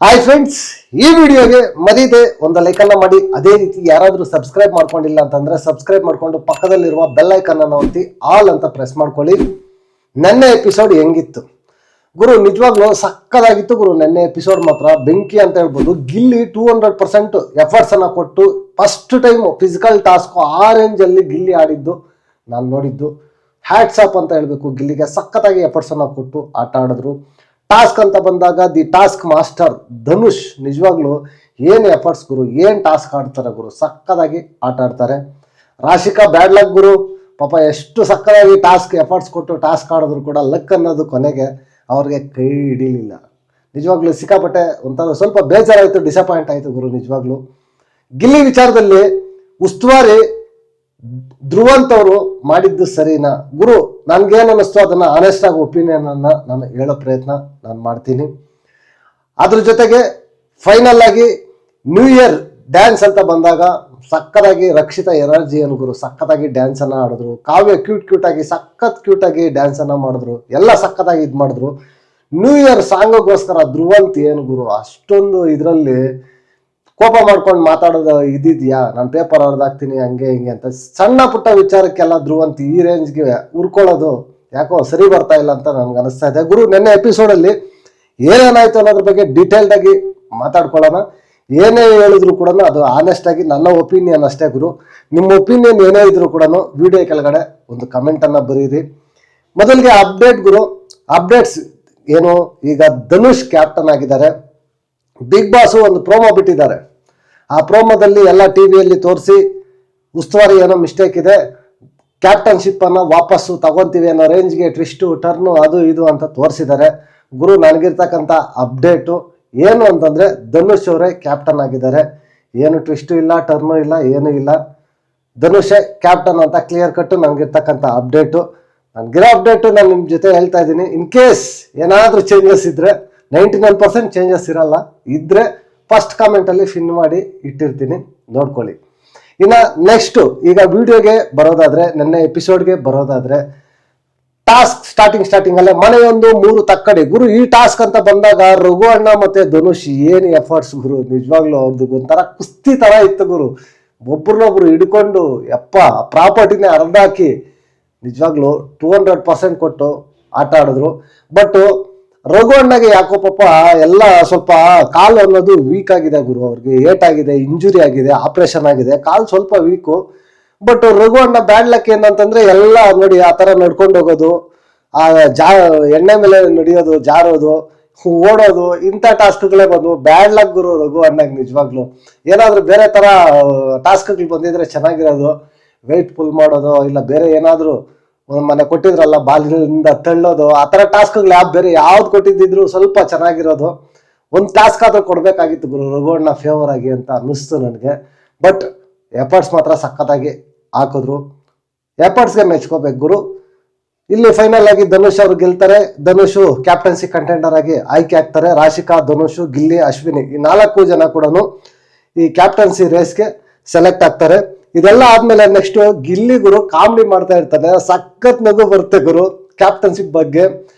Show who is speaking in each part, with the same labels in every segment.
Speaker 1: Hi friends, ಈ ವಿಡಿಯೋಗೆ ಮರೀದೆ ಒಂದು ಲೈಕನ್ನು ಮಾಡಿ. ಅದೇ ರೀತಿ ಯಾರಾದರೂ ಸಬ್ಸ್ಕ್ರೈಬ್ ಮಾಡ್ಕೊಂಡಿಲ್ಲ ಅಂತಂದ್ರೆ ಸಬ್ಸ್ಕ್ರೈಬ್ ಮಾಡ್ಕೊಂಡು ಪಕ್ಕದಲ್ಲಿರುವ ಬೆಲ್ ಐಕನ್ ಅನ್ನು ಒತ್ತಿ ಆಲ್ ಅಂತ ಪ್ರೆಸ್ ಮಾಡ್ಕೊಳ್ಳಿ. ನೆನ್ನೆ ಎಪಿಸೋಡ್ ಹೆಂಗಿತ್ತು ಗುರು? ನಿಜವಾಗ್ಲೂ ಸಕ್ಕದಾಗಿತ್ತು ಗುರು. ನೆನ್ನೆ ಎಪಿಸೋಡ್ ಮಾತ್ರ ಬೆಂಕಿ ಅಂತ ಹೇಳ್ಬೋದು. ಗಿಲ್ಲಿ 200% ಎಫರ್ಟ್ಸ್ ಅನ್ನ ಕೊಟ್ಟು ಫಸ್ಟ್ ಟೈಮ್ ಫಿಸಿಕಲ್ ಟಾಸ್ಕ್ ಆ ರೇಂಜ್ ಅಲ್ಲಿ ಗಿಲ್ಲಿ ಆಡಿದ್ದು ನಾನು ನೋಡಿದ್ದು. ಹ್ಯಾಟ್ಸ್ ಆಫ್ ಅಂತ ಹೇಳ್ಬೇಕು ಗಿಲ್ಲಿಗೆ. ಸಕ್ಕತ್ತಾಗಿ ಎಫರ್ಟ್ಸ್ ಅನ್ನ ಕೊಟ್ಟು ಆಟ ಆಡಿದ್ರು. ಟಾಸ್ಕ್ ಅಂತ ಬಂದಾಗ ದಿ ಟಾಸ್ಕ್ ಮಾಸ್ಟರ್ ಧನುಷ್ ನಿಜವಾಗ್ಲೂ ಏನು ಎಫರ್ಟ್ಸ್ ಗುರು, ಏನು ಟಾಸ್ಕ್ ಆಡ್ತಾರೆ ಗುರು, ಸಕ್ಕದಾಗಿ ಆಟ ಆಡ್ತಾರೆ. ರಾಶಿಕಾ ಬ್ಯಾಡ್ ಲಕ್ ಗುರು, ಪಾಪ ಎಷ್ಟು ಸಕ್ಕದಾಗಿ ಟಾಸ್ಕ್ ಎಫರ್ಟ್ಸ್ ಕೊಟ್ಟು ಟಾಸ್ಕ್ ಆಡಿದ್ರು ಕೂಡ ಲಕ್ ಅನ್ನೋದು ಕೊನೆಗೆ ಅವ್ರಿಗೆ ಕೈ ಹಿಡಿಲಿಲ್ಲ. ನಿಜವಾಗ್ಲೂ ಸಿಕ್ಕಾಪಟ್ಟೆ ಒಂಥರ ಸ್ವಲ್ಪ ಬೇಜಾರಾಯಿತು, ಡಿಸಪಾಯಿಂಟ್ ಆಯಿತು ಗುರು. ನಿಜವಾಗ್ಲೂ ಗಿಲ್ಲಿ ವಿಚಾರದಲ್ಲಿ ಉಸ್ತುವಾರಿ ಧ್ರುವಂತ್ ಅವರು ಮಾಡಿದ್ದು ಸರಿನಾ ಗುರು? ನನ್ಗೇನು ಅನ್ನಿಸ್ತು ಅದನ್ನ ಆನೆಸ್ಟ್ ಆಗಿ ಒಪಿನಿಯನ್ ಅನ್ನ ನಾನು ಹೇಳೋ ಪ್ರಯತ್ನ ನಾನು ಮಾಡ್ತೀನಿ. ಅದ್ರ ಜೊತೆಗೆ ಫೈನಲ್ ಆಗಿ ನ್ಯೂ ಇಯರ್ ಡ್ಯಾನ್ಸ್ ಅಂತ ಬಂದಾಗ ಸಕ್ಕದಾಗಿ ರಕ್ಷಿತಾ ಎನರ್ಜಿ ಏನು ಗುರು, ಸಕ್ಕದಾಗಿ ಡ್ಯಾನ್ಸ್ ಅನ್ನ ಆಡಿದ್ರು. ಕಾವ್ಯ ಕ್ಯೂಟ್ ಆಗಿ ಸಖತ್ ಕ್ಯೂಟ್ ಆಗಿ ಡ್ಯಾನ್ಸ್ ಅನ್ನ ಮಾಡಿದ್ರು. ಎಲ್ಲ ಸಕ್ಕದಾಗಿ ಇದು ಮಾಡಿದ್ರು. ನ್ಯೂ ಇಯರ್ ಸಾಂಗೋಸ್ಕರ ಧ್ರುವಂತ್ ಏನು ಗುರು ಅಷ್ಟೊಂದು ಇದರಲ್ಲಿ ಕೋಪ ಮಾಡ್ಕೊಂಡು ಮಾತಾಡೋದು ಇದಿದ್ಯಾ? ನಾನು ಪೇಪರ್ ಹೊರದಾಕ್ತೀನಿ ಹಂಗೆ ಹಿಂಗೆ ಅಂತ ಸಣ್ಣ ಪುಟ್ಟ ವಿಚಾರಕ್ಕೆಲ್ಲ ಧ್ರುವಂತ್ ಈ ರೇಂಜ್ಗೆ ಉರ್ಕೊಳ್ಳೋದು ಯಾಕೋ ಸರಿ ಬರ್ತಾ ಇಲ್ಲ ಅಂತ ನನ್ಗೆ ಅನಿಸ್ತಾ ಇದೆ ಗುರು. ನೆನ್ನೆ ಎಪಿಸೋಡಲ್ಲಿ ಏನೇನಾಯ್ತು ಅನ್ನೋದ್ರ ಬಗ್ಗೆ ಡೀಟೇಲ್ಡ್ ಆಗಿ ಮಾತಾಡ್ಕೊಳ್ಳೋಣ. ಏನೇ ಹೇಳಿದ್ರು ಕೂಡ ಅದು ಆನೆಸ್ಟ್ ಆಗಿ ನನ್ನ ಒಪಿನಿಯನ್ ಅಷ್ಟೇ ಗುರು. ನಿಮ್ಮ ಒಪಿನಿಯನ್ ಏನೇ ಇದ್ರು ಕೂಡ ವಿಡಿಯೋ ಕೆಳಗಡೆ ಒಂದು ಕಮೆಂಟ್ ಅನ್ನ ಬರೀರಿ. ಮೊದಲಿಗೆ ಅಪ್ಡೇಟ್ ಗುರು. ಅಪ್ಡೇಟ್ಸ್ ಏನು, ಈಗ ಧನುಷ್ ಕ್ಯಾಪ್ಟನ್ ಆಗಿದ್ದಾರೆ. ಬಿಗ್ ಬಾಸ್ ಒಂದು ಪ್ರೋಮೋ ಬಿಟ್ಟಿದ್ದಾರೆ. ಆ ಪ್ರೋಮೋದಲ್ಲಿ ಎಲ್ಲ ಟಿವಿಯಲ್ಲಿ ತೋರಿಸಿ ಉಸ್ತುವಾರಿ ಏನೋ ಮಿಸ್ಟೇಕ್ ಇದೆ, ಕ್ಯಾಪ್ಟನ್ಶಿಪ್ ಅನ್ನ ವಾಪಸ್ಸು ತಗೊಂತೀವಿ ಅನ್ನೋ ರೇಂಜ್ಗೆ ಟ್ವಿಸ್ಟು ಟರ್ನು ಅದು ಇದು ಅಂತ ತೋರಿಸಿದ್ದಾರೆ ಗುರು. ನನಗಿರ್ತಕ್ಕಂಥ ಅಪ್ಡೇಟು ಏನು ಅಂತಂದ್ರೆ ಧನುಷ್ ಅವರೇ ಕ್ಯಾಪ್ಟನ್ ಆಗಿದ್ದಾರೆ. ಏನು ಟ್ವಿಸ್ಟು ಇಲ್ಲ, ಟರ್ನು ಇಲ್ಲ, ಏನೂ ಇಲ್ಲ. ಧನುಷೇ ಕ್ಯಾಪ್ಟನ್ ಅಂತ ಕ್ಲಿಯರ್ ಕಟ್ಟು ನನಗಿರ್ತಕ್ಕಂಥ ಅಪ್ಡೇಟು. ನನಗಿರೋ ಅಪ್ಡೇಟು ನಾನು ನಿಮ್ಮ ಜೊತೆ ಹೇಳ್ತಾ ಇದ್ದೀನಿ. ಇನ್ ಕೇಸ್ ಏನಾದರೂ ಚೇಂಜಸ್ ಇದ್ರೆ 99% ಚೇಂಜಸ್ ಇರಲ್ಲ, ಇದ್ರೆ ಫಸ್ಟ್ ಕಾಮೆಂಟಲ್ಲಿ ಪಿನ್ ಮಾಡಿ ಇಟ್ಟಿರ್ತೀನಿ, ನೋಡ್ಕೊಳ್ಳಿ. ಇನ್ನು ನೆಕ್ಸ್ಟು ಈಗ ವಿಡಿಯೋಗೆ ಬರೋದಾದ್ರೆ, ನೆನ್ನೆ ಎಪಿಸೋಡ್ಗೆ ಬರೋದಾದ್ರೆ, ಟಾಸ್ಕ್ ಸ್ಟಾರ್ಟಿಂಗ್ ಅಲ್ಲೇ ಮನೆಯೊಂದು 3 ತಕ್ಕಡಿ ಗುರು. ಈ ಟಾಸ್ಕ್ ಅಂತ ಬಂದಾಗ ರಘು ಅಣ್ಣ ಮತ್ತೆ ಧನುಷ್ ಏನು ಎಫರ್ಟ್ಸ್ ಗುರು. ನಿಜವಾಗ್ಲೂ ಅವ್ರದ್ದು ಒಂಥರ ಕುಸ್ತಿ ತರ ಇತ್ತು ಗುರು. ಒಬ್ರನ್ನೊಬ್ರು ಹಿಡ್ಕೊಂಡು ಯಪ್ಪ ಪ್ರಾಪರ್ಟಿನೇ ಅರ್ಧಾಕಿ ನಿಜವಾಗ್ಲೂ 200% ಕೊಟ್ಟು ಆಟ ಆಡಿದ್ರು. ಬಟ್ ರಘು ಅಣ್ಣಗೆ ಯಾಕೋ ಪಾಪ ಎಲ್ಲ ಸ್ವಲ್ಪ ಕಾಲು ಅನ್ನೋದು ವೀಕ್ ಆಗಿದೆ ಗುರು. ಅವ್ರಿಗೆ ಏಟ್ ಆಗಿದೆ, ಇಂಜುರಿ ಆಗಿದೆ, ಆಪರೇಷನ್ ಆಗಿದೆ, ಕಾಲು ಸ್ವಲ್ಪ ವೀಕು. ಬಟ್ ರಘು ಅಣ್ಣ ಬ್ಯಾಡ್ ಲಕ್ ಏನಂತಂದ್ರೆ ಎಲ್ಲ ನೋಡಿ ಆ ತರ ನಡ್ಕೊಂಡು ಹೋಗೋದು, ಆ ಎಣ್ಣೆ ಮೇಲೆ ನಡೆಯೋದು, ಜಾರೋದು, ಓಡೋದು, ಇಂಥ ಟಾಸ್ಕ್ಗಳೇ ಬಂದು ಬ್ಯಾಡ್ ಲಕ್ ಗುರು ರಘು ಅಣ್ಣಗೆ. ನಿಜವಾಗ್ಲು ಏನಾದ್ರು ಬೇರೆ ತರ ಟಾಸ್ಕ್ಗಳು ಬಂದಿದ್ರೆ ಚೆನ್ನಾಗಿರೋದು. ವೆಯ್ಟ್ ಪುಲ್ ಮಾಡೋದು, ಇಲ್ಲ ಬೇರೆ ಏನಾದ್ರು ಮನೆ ಕೊಟ್ಟಿದ್ರಲ್ಲ ಬಾಲಿನಿಂದ ತಳ್ಳೋದು, ಆ ಥರ ಟಾಸ್ಕ್ಗಳು ಬೇರೆ ಯಾವ್ದು ಕೊಟ್ಟಿದ್ದಿದ್ರು ಸ್ವಲ್ಪ ಚೆನ್ನಾಗಿರೋದು. ಒಂದು ಟಾಸ್ಕ್ ಆದ್ರೂ ಕೊಡ್ಬೇಕಾಗಿತ್ತು ಗುರು ರಘು ಅಣ್ಣ ಫೇವರ್ ಆಗಿ ಅಂತ ಅನ್ನಿಸ್ತು ನನಗೆ. ಬಟ್ ಎಫರ್ಟ್ಸ್ ಮಾತ್ರ ಸಖತ್ತಾಗಿ ಹಾಕಿದ್ರು. ಎಫರ್ಟ್ಸ್ಗೆ ಮೆಚ್ಕೋಬೇಕು ಗುರು. ಇಲ್ಲಿ ಫೈನಲ್ ಆಗಿ ಧನುಷ್ ಅವರು ಗೆಲ್ತಾರೆ. ಧನುಷ್ ಕ್ಯಾಪ್ಟನ್ಸಿ ಕಂಟೆಂಡರ್ ಆಗಿ ಆಯ್ಕೆ ಆಗ್ತಾರೆ. ರಾಶಿಕಾ, ಧನುಷ್, ಗಿಲ್ಲಿ, ಅಶ್ವಿನಿ ಈ 4 ಜನ ಕೂಡ ಈ ಕ್ಯಾಪ್ಟನ್ಸಿ ರೇಸ್ಗೆ ಸೆಲೆಕ್ಟ್ ಆಗ್ತಾರೆ. ಇದೆಲ್ಲ ಆದ್ಮೇಲೆ ನೆಕ್ಸ್ಟ್ ಗಿಲ್ಲಿ ಗುರು ಕಾಮಿಡಿ ಮಾಡ್ತಾ ಇರ್ತಾನೆ. ಸಖತ್ ನಗು ಬರುತ್ತೆ ಗುರು ಕ್ಯಾಪ್ಟನ್ಶಿಪ್ ಬಗ್ಗೆ.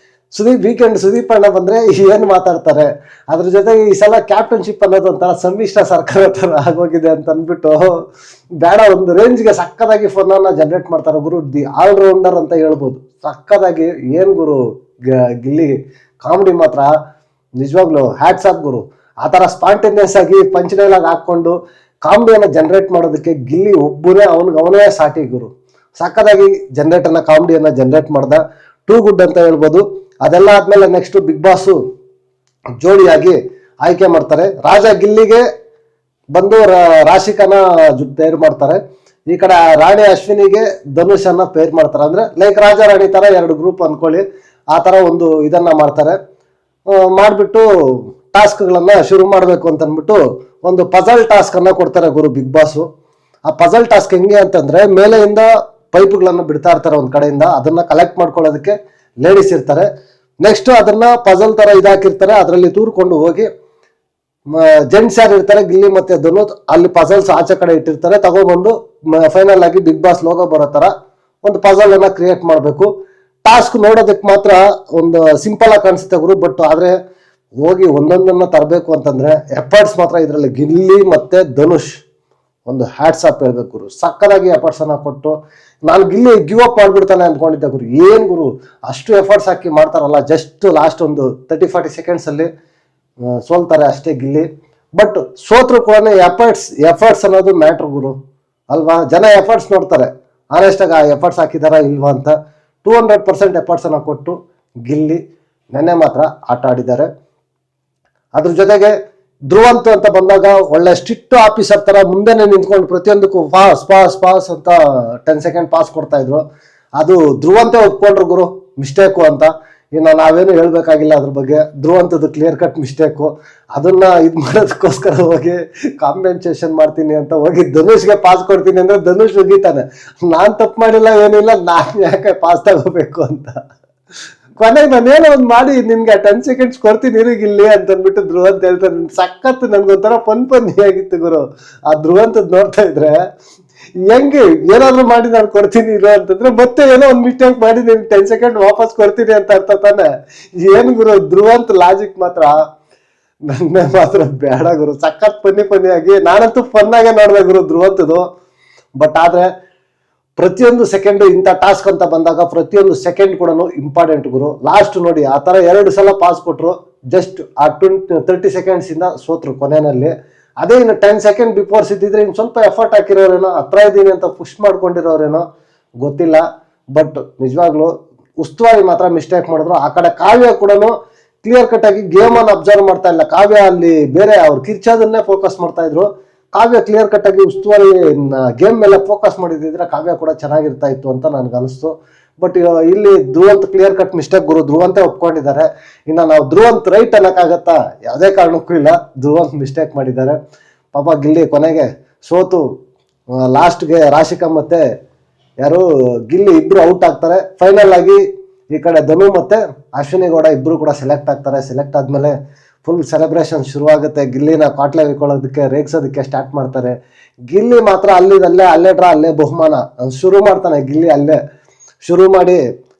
Speaker 1: ಸುದೀಪ್ ಅಣ್ಣ ಬಂದ್ರೆ ಏನ್ ಮಾತಾಡ್ತಾರೆ. ಅದ್ರ ಜೊತೆಗೆ ಈ ಸಲ ಕ್ಯಾಪ್ಟನ್ಶಿಪ್ ಅನ್ನೋದು ಒಂಥರ ಸಮ್ಮಿಶ್ರ ಸರ್ಕಾರ ತರ ಆಗೋಗಿದೆ ಅಂತ ಅಂದ್ಬಿಟ್ಟು ಬೇಡ ಒಂದು ರೇಂಜ್ಗೆ ಸಕ್ಕದಾಗಿ ಫೋನ್ ಅನ್ನ ಜನರೇಟ್ ಮಾಡ್ತಾರೆ ಗುರು. ದಿ ಆಲ್ರೌಂಡರ್ ಅಂತ ಹೇಳ್ಬೋದು. ಸಕ್ಕದಾಗಿ ಏನ್ ಗುರು ಗಿಲ್ಲಿ ಕಾಮಿಡಿ ಮಾತ್ರ ನಿಜವಾಗ್ಲು ಹ್ಯಾಟ್ಸ್ ಆಫ್ ಗುರು. ಆ ತರ ಸ್ಪಾಂಟೇನಿಯಸ್ ಆಗಿ ಪಂಚ್ ಡೈಲಾಗ್ ಹಾಕೊಂಡು ಕಾಮಿಡಿಯನ್ನ ಜನರೇಟ್ ಮಾಡೋದಕ್ಕೆ ಗಿಲ್ಲಿ ಅವನೇ ಸಾಟಿ ಗುರು. ಸಕ್ಕದಾಗಿ ಕಾಮಿಡಿಯನ್ನ ಜನರೇಟ್ ಮಾಡ್ದ. ಟೂ ಗುಡ್ ಅಂತ ಹೇಳ್ಬೋದು. ಅದೆಲ್ಲ ಆದ್ಮೇಲೆ ನೆಕ್ಸ್ಟ್ ಬಿಗ್ ಬಾಸ್ ಜೋಡಿಯಾಗಿ ಆಯ್ಕೆ ಮಾಡ್ತಾರೆ. ರಾಜ ಗಿಲ್ಲಿಗೆ ಬಂದು ರಾಶಿಕನ ಪೇರ್ ಮಾಡ್ತಾರೆ. ಈ ಕಡೆ ರಾಣಿ ಅಶ್ವಿನಿಗೆ ಧನುಷ್ ಅನ್ನ ಪೇರ್ ಮಾಡ್ತಾರೆ. ಅಂದ್ರೆ ಲೈಕ್ ರಾಜ ರಾಣಿ ತರ 2 ಗ್ರೂಪ್ ಅನ್ಕೊಳ್ಳಿ. ಆ ತರ ಒಂದು ಇದನ್ನ ಮಾಡ್ತಾರೆ. ಮಾಡ್ಬಿಟ್ಟು ಟಾಸ್ಕ್ಗಳನ್ನ ಶುರು ಮಾಡಬೇಕು ಅಂತ ಅಂದ್ಬಿಟ್ಟು ಒಂದು ಪಜಲ್ ಟಾಸ್ಕ್ ಅನ್ನ ಕೊಡ್ತಾರೆ ಗುರು ಬಿಗ್ ಬಾಸ್. ಆ ಪಜಲ್ ಟಾಸ್ಕ್ ಹೆಂಗೆ ಅಂತಂದ್ರೆ ಮೇಲೆಯಿಂದ ಪೈಪ್ಗಳನ್ನು ಬಿಡ್ತಾ ಇರ್ತಾರೆ ಒಂದ್ ಕಡೆಯಿಂದ, ಅದನ್ನ ಕಲೆಕ್ಟ್ ಮಾಡ್ಕೊಳ್ಳೋದಕ್ಕೆ ಲೇಡೀಸ್ ಇರ್ತಾರೆ. ನೆಕ್ಸ್ಟ್ ಅದನ್ನ ಪಜಲ್ ತರ ಇದಾಕಿರ್ತಾರೆ. ಅದರಲ್ಲಿ ತೂರ್ಕೊಂಡು ಹೋಗಿ ಜೆಂಟ್ಸ್ ಯಾರು ಇರ್ತಾರೆ ಗಿಲ್ಲಿ ಮತ್ತೆ ಧನು ಅಲ್ಲಿ ಪಜಲ್ಸ್ ಆಚೆ ಕಡೆ ಇಟ್ಟಿರ್ತಾರೆ. ತಗೊಬಂದು ಫೈನಲ್ ಆಗಿ ಬಿಗ್ ಬಾಸ್ ಲೋಗೋ ಬರೋ ತರ ಒಂದು ಪಜಲ್ ಅನ್ನ ಕ್ರಿಯೇಟ್ ಮಾಡಬೇಕು. ಟಾಸ್ಕ್ ನೋಡೋದಕ್ಕೆ ಮಾತ್ರ ಒಂದು ಸಿಂಪಲ್ ಆಗಿ ಕಾಣಿಸುತ್ತೆ ಗುರು. ಬಟ್ ಆದ್ರೆ ಹೋಗಿ ಒಂದೊಂದನ್ನ ತರಬೇಕು ಅಂತಂದ್ರೆ ಎಫರ್ಟ್ಸ್ ಮಾತ್ರ ಇದರಲ್ಲಿ ಗಿಲ್ಲಿ ಮತ್ತೆ ಧನುಷ್ ಒಂದು ಹ್ಯಾಟ್ಸ್ ಆಫ್ ಹೇಳ್ಬೇಕು ಗುರು. ಸಕ್ಕದಾಗಿ ಎಫರ್ಟ್ಸ್ ಅನ್ನ ಕೊಟ್ಟು, ನಾನು ಗಿಲ್ಲಿ ಗಿವ್ ಅಪ್ ಮಾಡ್ಬಿಡ್ತಾನೆ ಅಂದ್ಕೊಂಡಿದ್ದೆ ಗುರು. ಏನ್ ಗುರು ಅಷ್ಟು ಎಫರ್ಟ್ಸ್ ಹಾಕಿ ಮಾಡ್ತಾರಲ್ಲ, ಜಸ್ಟ್ ಲಾಸ್ಟ್ ಒಂದು 30-40 ಸೆಕೆಂಡ್ಸ್ ಅಲ್ಲಿ ಸೋಲ್ತಾರೆ ಅಷ್ಟೇ ಗಿಲ್ಲಿ. ಬಟ್ ಸೋತ್ರು ಕೂಡ ಎಫರ್ಟ್ಸ್ ಅನ್ನೋದು ಮ್ಯಾಟ್ರ್ ಗುರು ಅಲ್ವಾ. ಜನ ಎಫರ್ಟ್ಸ್ ನೋಡ್ತಾರೆ, ಆನೆಸ್ಟ್ ಆಗಿ ಆ ಎಫರ್ಟ್ಸ್ ಹಾಕಿದಾರ ಇಲ್ವಾ ಅಂತ. 200% ಎಫರ್ಟ್ಸ್ ಅನ್ನ ಕೊಟ್ಟು ಗಿಲ್ಲಿ ನೆನ್ನೆ ಮಾತ್ರ ಆಟ ಆಡಿದ್ದಾರೆ. ಅದ್ರ ಜೊತೆಗೆ ಧ್ರುವಂತ್ ಅಂತ ಬಂದಾಗ ಒಳ್ಳೆ ಸ್ಟ್ರಿಕ್ಟ್ ಆಫೀಸರ್ ತರ ಮುಂದೆನೆ ನಿಂತ್ಕೊಂಡು ಪ್ರತಿಯೊಂದಕ್ಕೂ ಪಾಸ್ ಅಂತ 10 ಸೆಕೆಂಡ್ ಪಾಸ್ ಕೊಡ್ತಾ ಇದ್ರು. ಅದು ಧ್ರುವಂತೆ ಒಪ್ಕೊಂಡ್ರು ಗುರು ಮಿಸ್ಟೇಕು ಅಂತ. ಇನ್ನು ನಾವೇನು ಹೇಳ್ಬೇಕಾಗಿಲ್ಲ ಅದ್ರ ಬಗ್ಗೆ. ಧ್ರುವಂತದ್ದು ಕ್ಲಿಯರ್ ಕಟ್ ಮಿಸ್ಟೇಕು. ಅದನ್ನ ಇದು ಮಾಡೋದಕ್ಕೋಸ್ಕರ ಹೋಗಿ ಕಾಂಪೆನ್ಸೇಷನ್ ಮಾಡ್ತೀನಿ ಅಂತ ಹೋಗಿ ಧನುಷ್ಗೆ ಪಾಸ್ ಕೊಡ್ತೀನಿ ಅಂದ್ರೆ ಧನುಷ್ ಉಗಿತಾನೆ, ನಾನ್ ತಪ್ಪು ಮಾಡಿಲ್ಲ ಏನಿಲ್ಲ, ನಾನ್ ಯಾಕೆ ಪಾಸ್ ತಗೋಬೇಕು ಅಂತ. ಕೊನೆಗೆ ನಾನೇನೋ ಒಂದು ಮಾಡಿ ನಿನ್ಗೆ 10 ಸೆಕೆಂಡ್ಸ್ ಕೊಡ್ತೀನಿ ಇರಿಗಿಲ್ಲಿ ಅಂತ ಅಂದ್ಬಿಟ್ಟು ಧ್ರುವಂತ್ ಹೇಳ್ತಾರೆ. ಸಖತ್ ನನ್ಗೊಂಥರ ಫನ್ನಿ ಆಗಿತ್ತು ಗುರು ಆ ಧ್ರುವಂತದ್ ನೋಡ್ತಾ ಇದ್ರೆ. ಹೆಂಗೆ ಏನಾದ್ರು ಮಾಡಿ ನಾನು ಕೊಡ್ತೀನಿ ಇರೋ ಅಂತಂದ್ರೆ ಮತ್ತೆ ಏನೋ ಒಂದು ಮಿಸ್ಟೇಕ್ ಮಾಡಿ ನಿನ್ಗೆ 10 ಸೆಕೆಂಡ್ ವಾಪಸ್ ಕೊಡ್ತೀನಿ ಅಂತ ಅರ್ಥ ತಾನೆ. ಏನ್ ಗುರು ಧ್ರುವಂತ್ ಲಾಜಿಕ್ ಮಾತ್ರ ನನ್ನ ಮಾತ್ರ ಬೇಡ ಗುರು. ಸಖತ್ ಫನ್ನಿ ಆಗಿ ನಾನಂತೂ ಫನ್ನಾಗೆ ನೋಡ್ದೆ ಗುರು ಧ್ರುವಂತದು. ಬಟ್ ಆದ್ರೆ ಪ್ರತಿಯೊಂದು ಸೆಕೆಂಡ್ ಇಂಥ ಟಾಸ್ಕ್ ಅಂತ ಬಂದಾಗ ಪ್ರತಿಯೊಂದು ಸೆಕೆಂಡ್ ಕೂಡ ಇಂಪಾರ್ಟೆಂಟ್ ಗುರು. ಲಾಸ್ಟ್ ನೋಡಿ ಆ ತರ 2 ಸಲ ಪಾಸ್ ಕೊಟ್ರು, ಜಸ್ಟ್ ಆ 30 ಸೆಕೆಂಡ್ಸ್ ಇಂದ ಸೋತ್ರು ಕೊನೆಯಲ್ಲಿ. ಅದೇ ಇನ್ನು 10 ಸೆಕೆಂಡ್ ಬಿಫೋರ್ ಸಿದ್ದಿದ್ರೆ ಇನ್ನು ಸ್ವಲ್ಪ ಎಫರ್ಟ್ ಹಾಕಿರೋರೇನೋ, ಹತ್ರ ಇದ್ದೀನಿ ಅಂತ ಪುಷ್ ಮಾಡ್ಕೊಂಡಿರೋರೇನೋ ಗೊತ್ತಿಲ್ಲ. ಬಟ್ ನಿಜವಾಗ್ಲು ಉಸ್ತುವಾರಿ ಮಾತ್ರ ಮಿಸ್ಟೇಕ್ ಮಾಡಿದ್ರು. ಆ ಕಡೆ ಕಾವ್ಯ ಕೂಡ ಕ್ಲಿಯರ್ ಕಟ್ ಆಗಿ ಗೇಮ್ ಅನ್ನು ಅಬ್ಸರ್ವ್ ಮಾಡ್ತಾ ಇಲ್ಲ. ಕಾವ್ಯ ಅಲ್ಲಿ ಬೇರೆ ಅವ್ರು ಕಿರ್ಚೋದನ್ನೇ ಫೋಕಸ್ ಮಾಡ್ತಾ ಇದ್ರು. ಕಾವ್ಯ ಕ್ಲಿಯರ್ ಕಟ್ ಆಗಿ ಉಸ್ತುವಾರಿ ಗೇಮ್ ಮೇಲೆ ಫೋಕಸ್ ಮಾಡಿದ್ರೆ ಕಾವ್ಯ ಕೂಡ ಚೆನ್ನಾಗಿರ್ತಾ ಇತ್ತು ಅಂತ ನನ್ಗೆ ಅನಿಸ್ತು. ಬಟ್ ಇಲ್ಲಿ ಧ್ರುವಂತ್ ಕ್ಲಿಯರ್ ಕಟ್ ಮಿಸ್ಟೇಕ್ ಗುರು. ಧ್ರುವಂತೆ ಒಪ್ಕೊಂಡಿದ್ದಾರೆ. ಇನ್ನು ನಾವು ಧ್ರುವಂತ್ ರೈಟ್ ಅನ್ನಕ್ಕಾಗತ್ತಾ? ಯಾವುದೇ ಕಾರಣಕ್ಕೂ ಇಲ್ಲ. ಧ್ರುವಂತ್ ಮಿಸ್ಟೇಕ್ ಮಾಡಿದ್ದಾರೆ ಪಾಪ. ಗಿಲ್ಲಿ ಕೊನೆಗೆ ಸೋತು ಲಾಸ್ಟ್ಗೆ ರಾಶಿಕಾ ಮತ್ತೆ ಯಾರು ಗಿಲ್ಲಿ ಇಬ್ರು ಔಟ್ ಆಗ್ತಾರೆ. ಫೈನಲ್ ಆಗಿ ಈ ಕಡೆ ಧನು ಮತ್ತೆ ಅಶ್ವಿನಿ ಗೌಡ ಇಬ್ರು ಕೂಡ ಸೆಲೆಕ್ಟ್ ಆಗ್ತಾರೆ. ಸೆಲೆಕ್ಟ್ ಆದ್ಮೇಲೆ ಫುಲ್ ಸೆಲೆಬ್ರೇಷನ್ ಶುರುವಾಗುತ್ತೆ. ಗಿಲ್ಲಿನ ಕಾಟ್ಲೆ ಇಕ್ಕೊಳ್ಳೋದಕ್ಕೆ ರೇಗ್ಸೋದಕ್ಕೆ ಸ್ಟಾರ್ಟ್ ಮಾಡ್ತಾರೆ. ಗಿಲ್ಲಿ ಮಾತ್ರ ಅಲ್ಲೇ ಡ್ರಾ ಅಲ್ಲೇ ಬಹುಮಾನ ಶುರು ಮಾಡ್ತಾನೆ. ಗಿಲ್ಲಿ ಅಲ್ಲೇ ಶುರು ಮಾಡಿ,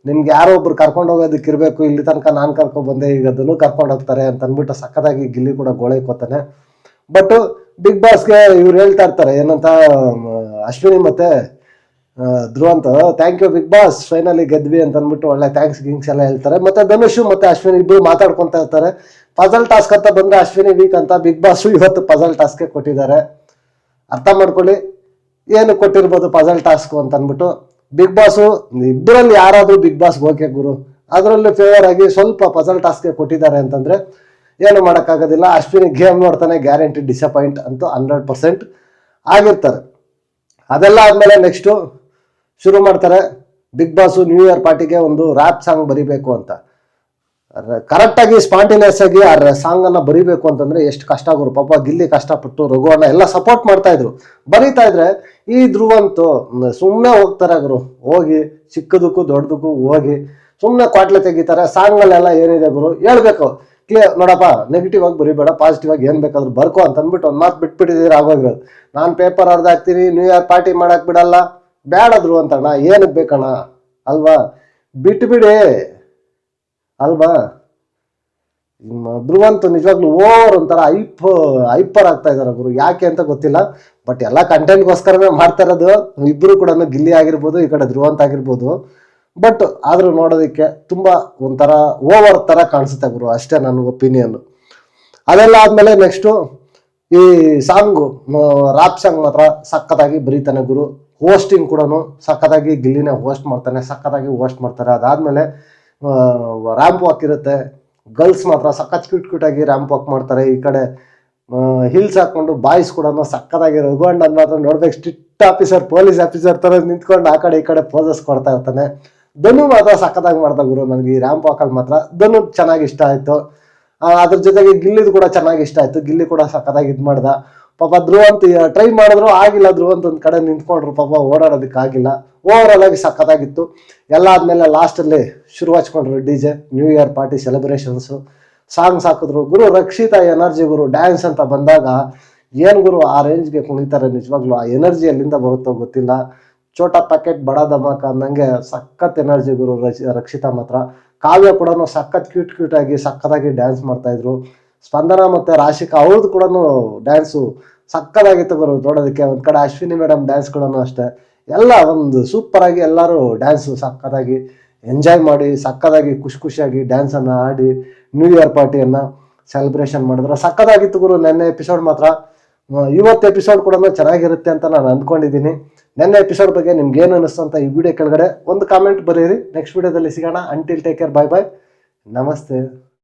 Speaker 1: ನಿಮ್ಗೆ ಯಾರೋ ಒಬ್ರು ಕರ್ಕೊಂಡು ಹೋಗೋದಕ್ಕೆ ಇರಬೇಕು, ಇಲ್ಲಿ ತನಕ ನಾನು ಕರ್ಕೊಂಡು ಬಂದೆ, ಈಗ ಅದನ್ನು ಕರ್ಕೊಂಡು ಹೋಗ್ತಾರೆ ಅಂತ ಅಂದ್ಬಿಟ್ಟು ಸಕ್ಕದಾಗಿ ಗಿಲ್ಲಿ ಕೂಡ ಗೋಳೈಕೋತಾನೆ. ಬಟ್ ಬಿಗ್ ಬಾಸ್ಗೆ ಇವ್ರು ಹೇಳ್ತಾ ಇರ್ತಾರೆ ಏನಂತ, ಅಶ್ವಿನಿ ಮತ್ತೆ Dhruvanth thank you Bigg Boss finally ಗೆದ್ವಿ ಅಂತ ಅಂದ್ಬಿಟ್ಟು ಒಳ್ಳೆ ಥ್ಯಾಂಕ್ಸ್ ಎಲ್ಲ ಹೇಳ್ತಾರೆ. ಮತ್ತೆ ಧನುಷ್ ಮತ್ತೆ ಅಶ್ವಿನಿ ಇಬ್ರು ಮಾತಾಡ್ಕೊಂತ ಇರ್ತಾರೆ. ಪಜಲ್ ಟಾಸ್ಕ್ ಅಂತ ಬಂದ್ರೆ ಅಶ್ವಿನಿ ವೀಕ್ ಅಂತ ಬಿಗ್ ಬಾಸ್ ಇವತ್ತು ಪಜಲ್ ಟಾಸ್ಕ್ ಕೊಟ್ಟಿದ್ದಾರೆ. ಅರ್ಥ ಮಾಡ್ಕೊಳ್ಳಿ ಏನು ಕೊಟ್ಟಿರ್ಬೋದು ಪಜಲ್ ಟಾಸ್ಕ್ ಅಂತ ಅಂದ್ಬಿಟ್ಟು. ಬಿಗ್ ಬಾಸ್ ಇಬ್ಬರಲ್ಲಿ ಯಾರಾದ್ರೂ ಬಿಗ್ ಬಾಸ್ ಓಕೆ ಗುರು. ಅದರಲ್ಲಿ ಫೇವರ್ ಆಗಿ ಸ್ವಲ್ಪ ಪಜಲ್ ಟಾಸ್ಕ್ಗೆ ಕೊಟ್ಟಿದ್ದಾರೆ ಅಂತಂದ್ರೆ ಏನು ಮಾಡೋಕ್ಕಾಗೋದಿಲ್ಲ. ಅಶ್ವಿನಿ ಗೇಮ್ ನೋಡ್ತಾನೆ, ಗ್ಯಾರಂಟಿ ಡಿಸಪಾಯಿಂಟ್ ಅಂತೂ 100% ಆಗಿರ್ತಾರೆ. ಅದೆಲ್ಲ ಆದ್ಮೇಲೆ ನೆಕ್ಸ್ಟು ಶುರು ಮಾಡ್ತಾರೆ ಬಿಗ್ ಬಾಸ್ ನ್ಯೂ ಇಯರ್ ಪಾರ್ಟಿಗೆ ಒಂದು ರ್ಯಾಪ್ ಸಾಂಗ್ ಬರಿಬೇಕು ಅಂತ. ಕರೆಕ್ಟಾಗಿ ಸ್ಪಾಂಟಿನಿಯಸ್ ಆಗಿ ಆ ಸಾಂಗ್ ಅನ್ನ ಬರಿಬೇಕು ಅಂತಂದ್ರೆ ಎಷ್ಟು ಕಷ್ಟ ಆಗೋರು. ಪಾಪ ಗಿಲ್ಲಿ ಕಷ್ಟಪಟ್ಟು ರಘುವಣ್ಣ ಎಲ್ಲ ಸಪೋರ್ಟ್ ಮಾಡ್ತಾ ಇದ್ರು, ಬರೀತಾ ಇದ್ರೆ ಈ ಧ್ರುವಂತು ಸುಮ್ಮನೆ ಹೋಗ್ತಾರೆ ಗುರು. ಹೋಗಿ ಚಿಕ್ಕದಕ್ಕೂ ದೊಡ್ಡದಕ್ಕೂ ಹೋಗಿ ಸುಮ್ಮನೆ ಕ್ವಾಟ್ಲೆ ತೆಗಿತಾರೆ. ಸಾಂಗ್ಗಳೆಲ್ಲ ಏನಿದೆ ಗುರು ಹೇಳ್ಬೇಕು, ಕ್ಲಿಯರ್ ನೋಡಪ್ಪ, ನೆಗೆಟಿವ್ ಆಗಿ ಬರೀಬೇಡ, ಪಾಸಿಟಿವ್ ಆಗಿ ಏನ್ ಬೇಕಾದ್ರೂ ಬರ್ಕೋ ಅಂತ ಅಂದ್ಬಿಟ್ಟು ಒಂದು ಮಾತು ಬಿಟ್ಬಿಟ್ಟಿದ್ದೀರಿ ಆಗೋಗಿರೋದು. ನಾನು ಪೇಪರ್ ಹಾಕ್ತೀನಿ, ನ್ಯೂ ಇಯರ್ ಪಾರ್ಟಿ ಮಾಡಕ್ ಬಿಡಲ್ಲ, ಬೇಡದ್ರು ಅಂತಣ್ಣ, ಏನಕ್ಕೆ ಬೇಕಣ್ಣ ಅಲ್ವಾ, ಬಿಟ್ಬಿಡಿ ಅಲ್ವಾ. ಧ್ರುವಂತ್ ನಿಜವಾಗ್ಲೂ ಓವರ್ ಒಂಥರ ಐಪರ್ ಆಗ್ತಾ ಇದಾರೆ ಗುರು. ಯಾಕೆ ಅಂತ ಗೊತ್ತಿಲ್ಲ. ಬಟ್ ಎಲ್ಲ ಕಂಟೆಂಟ್ಗೋಸ್ಕರನೇ ಮಾಡ್ತಾ ಇರೋದು. ಇಬ್ರು ಕೂಡ ಗಿಲ್ಲಿ ಆಗಿರ್ಬೋದು, ಈ ಕಡೆ ಧ್ರುವಂತ್ ಆಗಿರ್ಬೋದು. ಬಟ್ ಆದ್ರೂ ನೋಡೋದಕ್ಕೆ ತುಂಬಾ ಒಂಥರ ಓವರ್ ತರ ಕಾಣಿಸುತ್ತೆ ಗುರು, ಅಷ್ಟೇ ನನ್ನ ಒಪಿನಿಯನ್. ಅದೆಲ್ಲ ಆದ್ಮೇಲೆ ನೆಕ್ಸ್ಟು ಈ ಸಾಂಗು ರಾಪ್ ಸಾಂಗ್ ಮಾತ್ರ ಸಖತ್ತಾಗಿ ಬರೀತಾನೆ ಗುರು. ಹೋಸ್ಟಿಂಗ್ ಕೂಡ ಸಖತ್ತಾಗಿ ಗಿಲ್ಲಿನೇ ಹೋಸ್ಟ್ ಮಾಡ್ತಾರೆ. ಅದಾದ್ಮೇಲೆ ರ್ಯಾಂಪ್ ವಾಕ್ ಇರುತ್ತೆ. ಗರ್ಲ್ಸ್ ಮಾತ್ರ ಸಖತ್ ಕ್ಯೂಟ್ ಆಗಿ ರ್ಯಾಂಪ್ ವಾಕ್ ಮಾಡ್ತಾರೆ. ಈ ಕಡೆ ಹಿಲ್ಸ್ ಹಾಕೊಂಡು ಬಾಯ್ಸ್ ಕೂಡ ಸಕ್ಕತ್ತಾಗಿ ರಘುವಣ್ಣ ಮಾತ್ರ ನೋಡ್ಬೇಕು, ಸ್ಟ್ರಿಕ್ಟ್ ಆಫೀಸರ್, ಪೊಲೀಸ್ ಆಫೀಸರ್ ತರ ನಿಂತ್ಕೊಂಡು ಆ ಕಡೆ ಈ ಕಡೆ ಪೋಸಸ್ ಕೊಡ್ತಾ ಇರ್ತಾನೆ. ಧನು ಮಾತ್ರ ಸಕ್ಕತ್ತಾಗಿ ಮಾಡ್ದ ಗುರು. ನನಗೆ ಈ ರ್ಯಾಂಪ್ ವಾಕಲ್ಲಿ ಮಾತ್ರ ಧನು ಚೆನ್ನಾಗಿ ಇಷ್ಟ ಆಯ್ತು. ಅದ್ರ ಜೊತೆಗೆ ಗಿಲ್ಲಿದು ಕೂಡ ಚೆನ್ನಾಗಿ ಇಷ್ಟ ಆಯ್ತು. ಗಿಲ್ಲಿ ಕೂಡ ಸಕ್ಕತ್ತಾಗಿ ಇದು ಮಾಡ್ದ. ಪಾಪ ಧ್ರುವಂತ್ ಟ್ರೈ ಮಾಡಿದ್ರು ಆಗಿಲ್ಲ. ಧ್ರುವಂತ್ ಒಂದ್ ಕಡೆ ನಿಂತ್ಕೊಂಡ್ರು, ಪಾಪ ಓಡಾಡೋದಕ್ಕೆ ಆಗಿಲ್ಲ. ಓವರ್ ಆಲ್ ಆಗಿ ಸಕ್ಕತ್ತಾಗಿತ್ತು. ಎಲ್ಲ ಆದ್ಮೇಲೆ ಲಾಸ್ಟ್ ಅಲ್ಲಿ ಶುರು ಹಚ್ಕೊಂಡ್ರು DJ new year party celebrations. Songs ಹಾಕಿದ್ರು ಗುರು. ರಕ್ಷಿತಾ ಎನರ್ಜಿ ಗುರು, ಡ್ಯಾನ್ಸ್ ಅಂತ ಬಂದಾಗ ಏನ್ ಗುರು ಆ ರೇಂಜ್ಗೆ ಕುಣಿತಾರೆ. ನಿಜವಾಗ್ಲು ಆ ಎನರ್ಜಿ ಎಲ್ಲಿಂದ ಬರುತ್ತೋ ಗೊತ್ತಿಲ್ಲ. ಚೋಟಾ ಪ್ಯಾಕೆಟ್ ಬಡ ಧಮಾಕ ಅನ್ನಂಗೆ ಸಖತ್ ಎನರ್ಜಿ ಗುರು ರಕ್ಷಿತಾ ಮಾತ್ರ. ಕಾವ್ಯ ಕೂಡ ಸಖತ್ ಕ್ಯೂಟ್ ಆಗಿ ಸಖತ್ತಾಗಿ ಡ್ಯಾನ್ಸ್ ಮಾಡ್ತಾಯಿದ್ರು. ಸ್ಪಂದನ ಮತ್ತು ರಾಶಿಕಾ ಅವ್ರದ್ದು ಕೂಡ ಡ್ಯಾನ್ಸು ಸಕ್ಕತ್ತಾಗಿತ್ತು ಗುರು ನೋಡೋದಕ್ಕೆ. ಒಂದು ಕಡೆ ಅಶ್ವಿನಿ ಮೇಡಮ್ ಡ್ಯಾನ್ಸ್ ಕೂಡ ಅಷ್ಟೇ, ಎಲ್ಲ ಒಂದು ಸೂಪರಾಗಿ ಎಲ್ಲರೂ ಡ್ಯಾನ್ಸು ಸಕ್ಕತ್ತಾಗಿ ಎಂಜಾಯ್ ಮಾಡಿ ಸಕ್ಕತ್ತಾಗಿ ಖುಷಿಯಾಗಿ ಡ್ಯಾನ್ಸನ್ನು ಆಡಿ ನ್ಯೂ ಇಯರ್ ಪಾರ್ಟಿಯನ್ನು ಸೆಲೆಬ್ರೇಷನ್ ಮಾಡಿದ್ರು. ಸಕ್ಕತ್ತಾಗಿತ್ತು ಗುರು ನೆನ್ನೆ ಎಪಿಸೋಡ್ ಮಾತ್ರ. ಇವತ್ತು ಎಪಿಸೋಡ್ ಕೂಡ ಚೆನ್ನಾಗಿರುತ್ತೆ ಅಂತ ನಾನು ಅಂದ್ಕೊಂಡಿದ್ದೀನಿ. ನೆನ್ನೆ ಎಪಿಸೋಡ್ ಬಗ್ಗೆ ನಿಮ್ಗೆ ಏನು ಅನ್ನಿಸ್ತು ಅಂತ ಈ ವಿಡಿಯೋ ಕೆಳಗಡೆ ಒಂದು ಕಾಮೆಂಟ್ ಬರೀರಿ. ನೆಕ್ಸ್ಟ್ ವಿಡಿಯೋದಲ್ಲಿ ಸಿಗೋಣ. ಅಂಟಿಲ್ ಟೇಕ್ ಕೇರ್, ಬಾಯ್ ಬಾಯ್, ನಮಸ್ತೆ.